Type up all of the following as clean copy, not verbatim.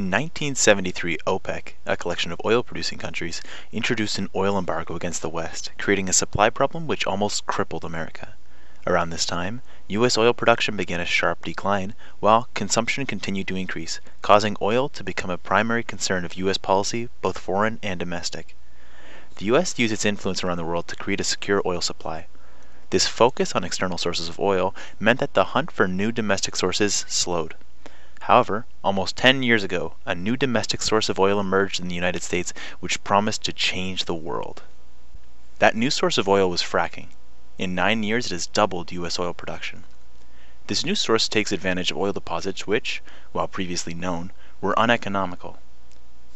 In 1973, OPEC, a collection of oil-producing countries, introduced an oil embargo against the West, creating a supply problem which almost crippled America. Around this time, U.S. oil production began a sharp decline, while consumption continued to increase, causing oil to become a primary concern of U.S. policy, both foreign and domestic. The U.S. used its influence around the world to create a secure oil supply. This focus on external sources of oil meant that the hunt for new domestic sources slowed. However, almost 10 years ago, a new domestic source of oil emerged in the United States which promised to change the world. That new source of oil was fracking. In 9 years, it has doubled U.S. oil production. This new source takes advantage of oil deposits which, while previously known, were uneconomical.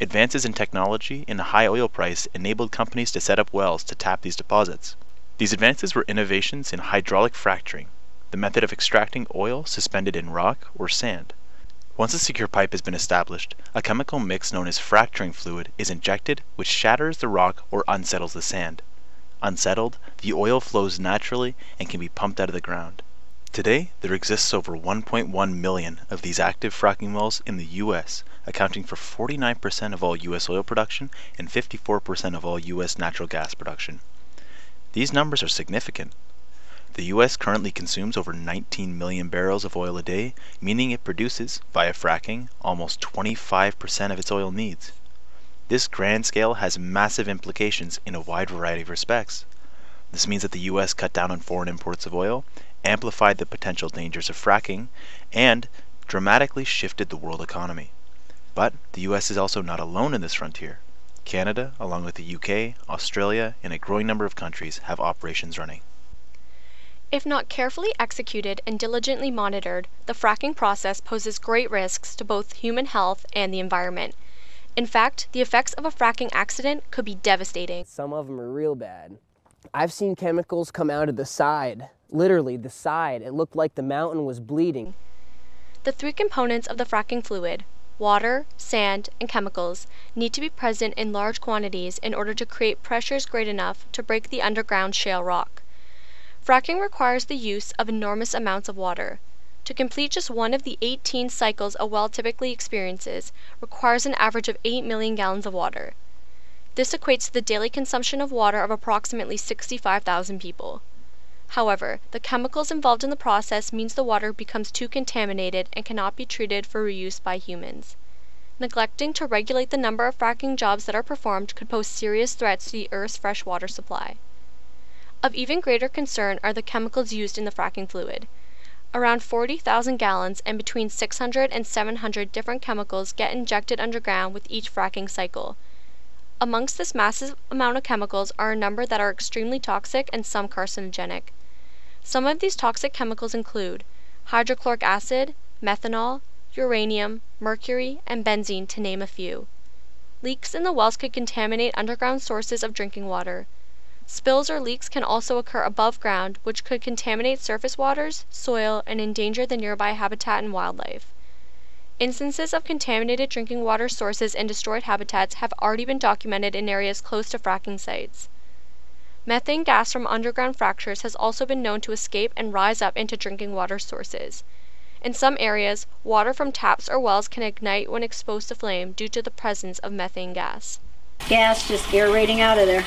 Advances in technology and a high oil price enabled companies to set up wells to tap these deposits. These advances were innovations in hydraulic fracturing, the method of extracting oil suspended in rock or sand. Once a secure pipe has been established, a chemical mix known as fracturing fluid is injected, which shatters the rock or unsettles the sand. Unsettled, the oil flows naturally and can be pumped out of the ground. Today, there exists over 1.1 million of these active fracking wells in the U.S., accounting for 49% of all U.S. oil production and 54% of all U.S. natural gas production. These numbers are significant. The U.S. currently consumes over 19 million barrels of oil a day, meaning it produces, via fracking, almost 25% of its oil needs. This grand scale has massive implications in a wide variety of respects. This means that the U.S. cut down on foreign imports of oil, amplified the potential dangers of fracking, and dramatically shifted the world economy. But the U.S. is also not alone in this frontier. Canada, along with the UK, Australia, and a growing number of countries have operations running. If not carefully executed and diligently monitored, the fracking process poses great risks to both human health and the environment. In fact, the effects of a fracking accident could be devastating. Some of them are real bad. I've seen chemicals come out of the side, literally the side. It looked like the mountain was bleeding. The three components of the fracking fluid, water, sand, and chemicals, need to be present in large quantities in order to create pressures great enough to break the underground shale rock. Fracking requires the use of enormous amounts of water. To complete just one of the 18 cycles a well typically experiences requires an average of 8 million gallons of water. This equates to the daily consumption of water of approximately 65,000 people. However, the chemicals involved in the process means the water becomes too contaminated and cannot be treated for reuse by humans. Neglecting to regulate the number of fracking jobs that are performed could pose serious threats to the Earth's fresh water supply. Of even greater concern are the chemicals used in the fracking fluid. Around 40,000 gallons and between 600 and 700 different chemicals get injected underground with each fracking cycle. Amongst this massive amount of chemicals are a number that are extremely toxic and some carcinogenic. Some of these toxic chemicals include hydrochloric acid, methanol, uranium, mercury, and benzene, to name a few. Leaks in the wells could contaminate underground sources of drinking water. Spills or leaks can also occur above ground, which could contaminate surface waters, soil, and endanger the nearby habitat and wildlife. Instances of contaminated drinking water sources and destroyed habitats have already been documented in areas close to fracking sites. Methane gas from underground fractures has also been known to escape and rise up into drinking water sources. In some areas, water from taps or wells can ignite when exposed to flame due to the presence of methane gas. Gas just aerating out of there.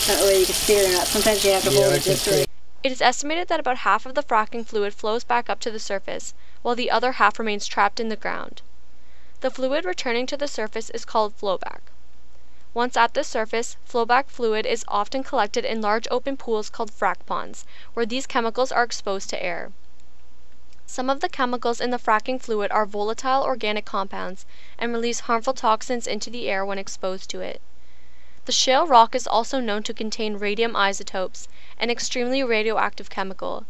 I don't know whether you can see it or not. Sometimes you have to hold it just right. It is estimated that about half of the fracking fluid flows back up to the surface, while the other half remains trapped in the ground. The fluid returning to the surface is called flowback. Once at the surface, flowback fluid is often collected in large open pools called frac ponds, where these chemicals are exposed to air. Some of the chemicals in the fracking fluid are volatile organic compounds and release harmful toxins into the air when exposed to it. The shale rock is also known to contain radium isotopes, an extremely radioactive chemical.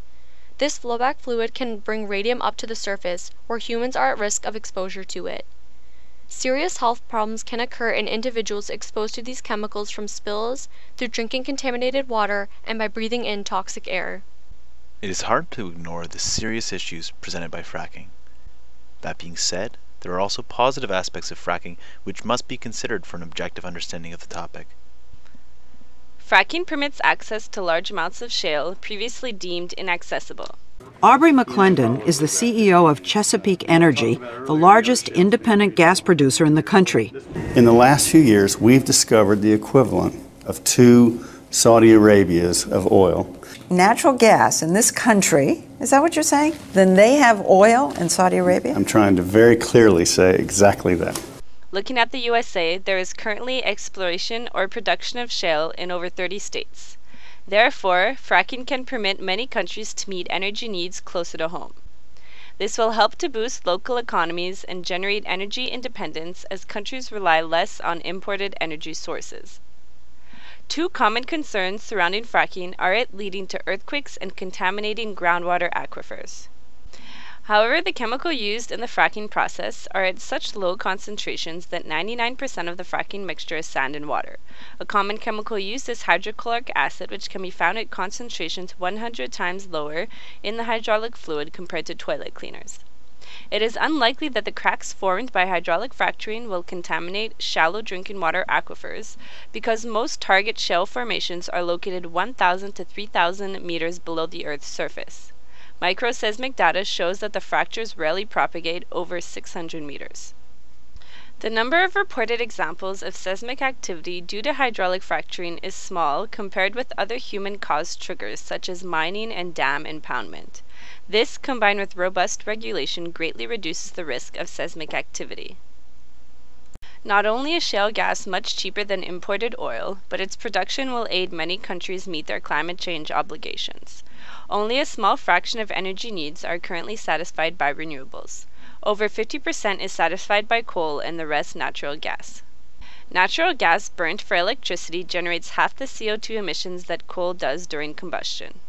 This flowback fluid can bring radium up to the surface, where humans are at risk of exposure to it. Serious health problems can occur in individuals exposed to these chemicals from spills, through drinking contaminated water, and by breathing in toxic air. It is hard to ignore the serious issues presented by fracking. That being said, there are also positive aspects of fracking which must be considered for an objective understanding of the topic. Fracking permits access to large amounts of shale previously deemed inaccessible. Aubrey McClendon is the CEO of Chesapeake Energy, the largest independent gas producer in the country. In the last few years, we've discovered the equivalent of 2 Saudi Arabias of oil. Natural gas in this country, is that what you're saying? Then they have oil in Saudi Arabia? I'm trying to very clearly say exactly that. Looking at the USA, there is currently exploration or production of shale in over 30 states. Therefore, fracking can permit many countries to meet energy needs closer to home. This will help to boost local economies and generate energy independence as countries rely less on imported energy sources. 2 common concerns surrounding fracking are it leading to earthquakes and contaminating groundwater aquifers. However, the chemical used in the fracking process are at such low concentrations that 99% of the fracking mixture is sand and water. A common chemical used is hydrochloric acid, which can be found at concentrations 100 times lower in the hydraulic fluid compared to toilet cleaners. It is unlikely that the cracks formed by hydraulic fracturing will contaminate shallow drinking water aquifers because most target shale formations are located 1,000 to 3,000 meters below the Earth's surface. Microseismic data shows that the fractures rarely propagate over 600 meters. The number of reported examples of seismic activity due to hydraulic fracturing is small compared with other human-caused triggers such as mining and dam impoundment. This, combined with robust regulation, greatly reduces the risk of seismic activity. Not only is shale gas much cheaper than imported oil, but its production will aid many countries meet their climate change obligations. Only a small fraction of energy needs are currently satisfied by renewables. Over 50% is satisfied by coal and the rest natural gas. Natural gas burnt for electricity generates half the CO2 emissions that coal does during combustion.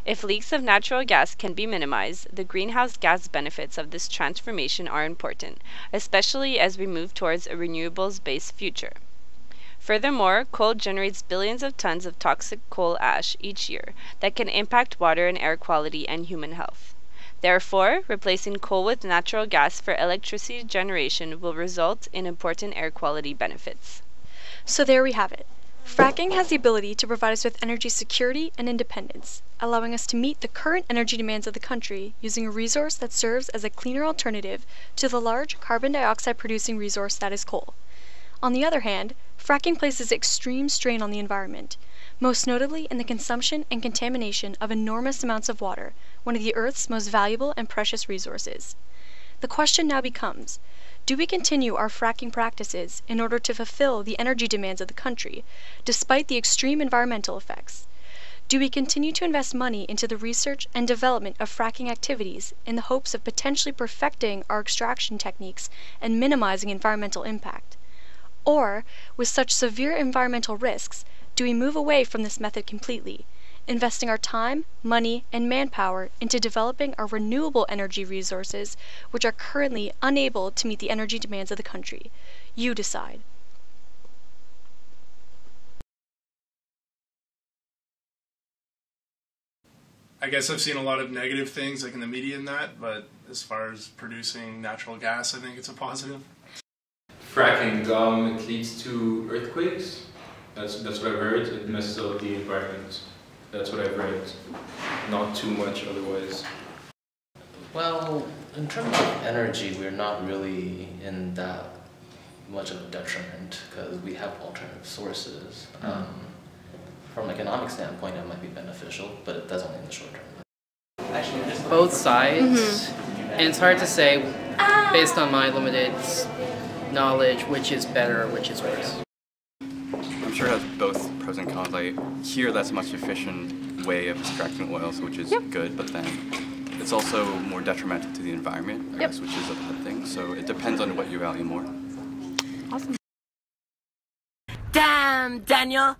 If leaks of natural gas can be minimized, the greenhouse gas benefits of this transformation are important, especially as we move towards a renewables-based future. Furthermore, coal generates billions of tons of toxic coal ash each year that can impact water and air quality and human health. Therefore, replacing coal with natural gas for electricity generation will result in important air quality benefits. So there we have it. Fracking has the ability to provide us with energy security and independence, allowing us to meet the current energy demands of the country using a resource that serves as a cleaner alternative to the large carbon dioxide producing resource that is coal. On the other hand, fracking places extreme strain on the environment, most notably in the consumption and contamination of enormous amounts of water, one of the Earth's most valuable and precious resources. The question now becomes, do we continue our fracking practices in order to fulfill the energy demands of the country, despite the extreme environmental effects? Do we continue to invest money into the research and development of fracking activities in the hopes of potentially perfecting our extraction techniques and minimizing environmental impact? Or, with such severe environmental risks, do we move away from this method completely, investing our time, money, and manpower into developing our renewable energy resources, which are currently unable to meet the energy demands of the country? You decide. I guess I've seen a lot of negative things like in the media and that, but as far as producing natural gas, I think it's a positive. Fracking, it leads to earthquakes. That's what I've heard. It messes up the environment. That's what I've read. Not too much otherwise. Well, in terms of energy, we're not really in that much of a detriment because we have alternative sources. From an economic standpoint, it might be beneficial, but that's only in the short term. Both sides, and it's hard to say based on my limited knowledge which is better, which is worse. I'm sure it has both pros and cons. Like here, that's a much efficient way of extracting oils, which is good, but then it's also more detrimental to the environment, I guess, which is a bad thing. So it depends on what you value more. Awesome. Damn, Daniel!